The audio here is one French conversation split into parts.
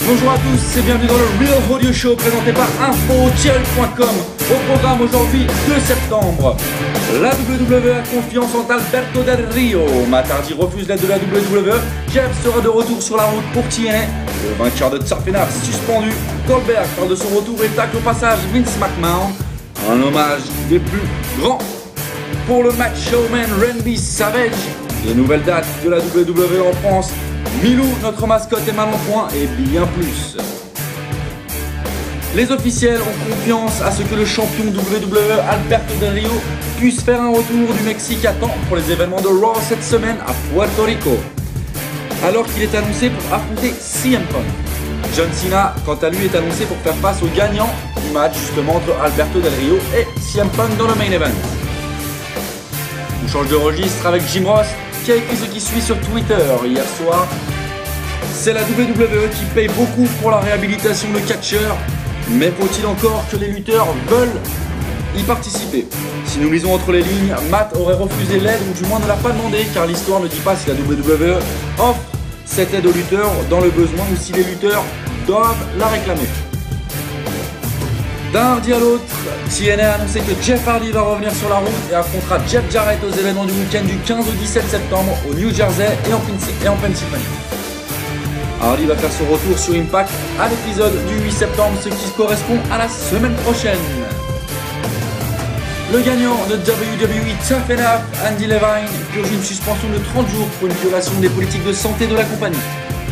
Bonjour à tous et bienvenue dans le Real Audio Show présenté par info-com. Au programme aujourd'hui 2 septembre. La WWE a confiance en Alberto Del Rio. Matt Hardy refuse l'aide de la WWE. Jeff sera de retour sur la route pour TNA. Le vainqueur de Tsarfenaf suspendu. Goldberg parle de son retour et tacle au passage Vince McMahon. Un hommage des plus grands pour le match showman Randy Savage. Les nouvelles dates de la WWE en France. Milou, notre mascotte, est mal en point et bien plus. Les officiels ont confiance à ce que le champion WWE Alberto Del Rio puisse faire un retour du Mexique à temps pour les événements de Raw cette semaine à Puerto Rico. Alors qu'il est annoncé pour affronter CM Punk. John Cena, quant à lui, est annoncé pour faire face au gagnant du match justement entre Alberto Del Rio et CM Punk dans le main event. On change de registre avec Jim Ross qui a écrit ce qui suit sur Twitter hier soir. C'est la WWE qui paye beaucoup pour la réhabilitation de catcheurs, mais faut-il encore que les lutteurs veulent y participer? Si nous lisons entre les lignes, Matt aurait refusé l'aide ou du moins ne l'a pas demandé car l'histoire ne dit pas si la WWE offre cette aide aux lutteurs dans le besoin ou si les lutteurs doivent la réclamer. D'un hardi à l'autre, TNA a annoncé que Jeff Hardy va revenir sur la route et affrontera Jeff Jarrett aux événements du week-end du 15 au 17 septembre au New Jersey et en Pennsylvanie. Hardy va faire son retour sur Impact à l'épisode du 8 septembre, ce qui correspond à la semaine prochaine. Le gagnant de WWE Tough Enough, Andy Levine, purge une suspension de 30 jours pour une violation des politiques de santé de la compagnie.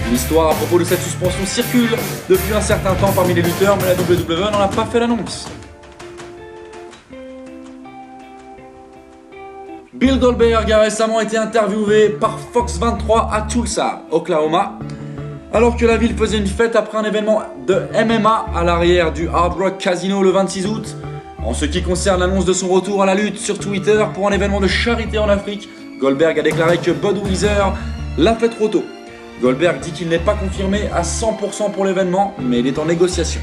L'histoire à propos de cette suspension circule depuis un certain temps parmi les lutteurs, mais la WWE n'en a pas fait l'annonce. Bill Goldberg a récemment été interviewé par Fox 23 à Tulsa, Oklahoma, alors que la ville faisait une fête après un événement de MMA à l'arrière du Hard Rock Casino le 26 août. En ce qui concerne l'annonce de son retour à la lutte sur Twitter pour un événement de charité en Afrique, Goldberg a déclaré que Budweiser l'a fait trop tôt. Goldberg dit qu'il n'est pas confirmé à 100% pour l'événement, mais il est en négociation.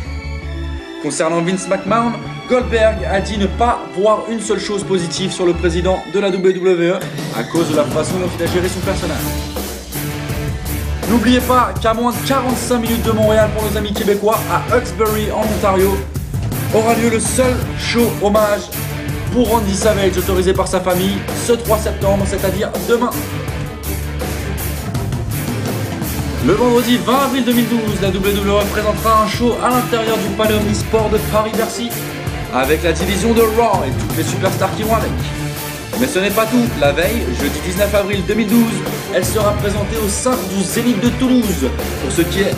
Concernant Vince McMahon, Goldberg a dit ne pas voir une seule chose positive sur le président de la WWE à cause de la façon dont il a géré son personnage. N'oubliez pas qu'à moins de 45 minutes de Montréal pour nos amis québécois, à Hawkesbury en Ontario, aura lieu le seul show hommage pour Randy Savage autorisé par sa famille ce 3 septembre, c'est-à-dire demain. Le vendredi 20 avril 2012, la WWE présentera un show à l'intérieur du Palais Omnisport de Paris-Bercy avec la division de Raw et toutes les superstars qui vont avec. Mais ce n'est pas tout, la veille, jeudi 19 avril 2012, elle sera présentée au sein du Zénith de Toulouse. Pour ce qui est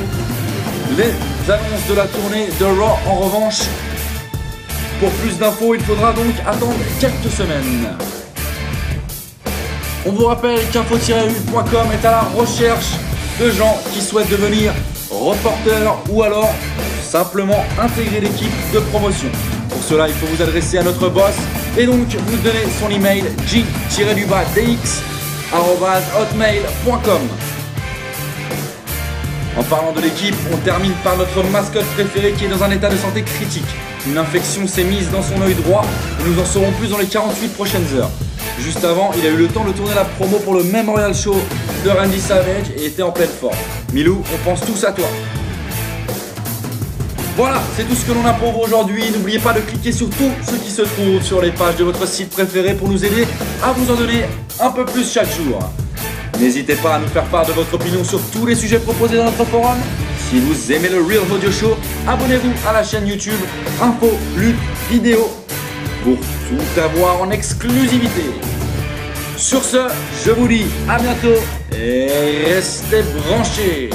les annonces de la tournée de Raw, en revanche, pour plus d'infos, il faudra donc attendre quelques semaines. On vous rappelle qu'info-u.com est à la recherche de gens qui souhaitent devenir reporters ou alors simplement intégrer l'équipe de promotion. Pour cela, il faut vous adresser à notre boss et donc vous donner son email j-dx@hotmail.com. En parlant de l'équipe, on termine par notre mascotte préférée qui est dans un état de santé critique. Une infection s'est mise dans son œil droit et nous en saurons plus dans les 48 prochaines heures. Juste avant, il a eu le temps de tourner la promo pour le Memorial Show de Randy Savage et était en pleine forme. Milou, on pense tous à toi. Voilà, c'est tout ce que l'on a pour vous aujourd'hui. N'oubliez pas de cliquer sur tout ce qui se trouve sur les pages de votre site préféré pour nous aider à vous en donner un peu plus chaque jour. N'hésitez pas à nous faire part de votre opinion sur tous les sujets proposés dans notre forum. Si vous aimez le Real Audio Show, abonnez-vous à la chaîne YouTube Info, Lutte, Vidéo pour tout avoir en exclusivité. Sur ce, je vous dis à bientôt et restez branchés.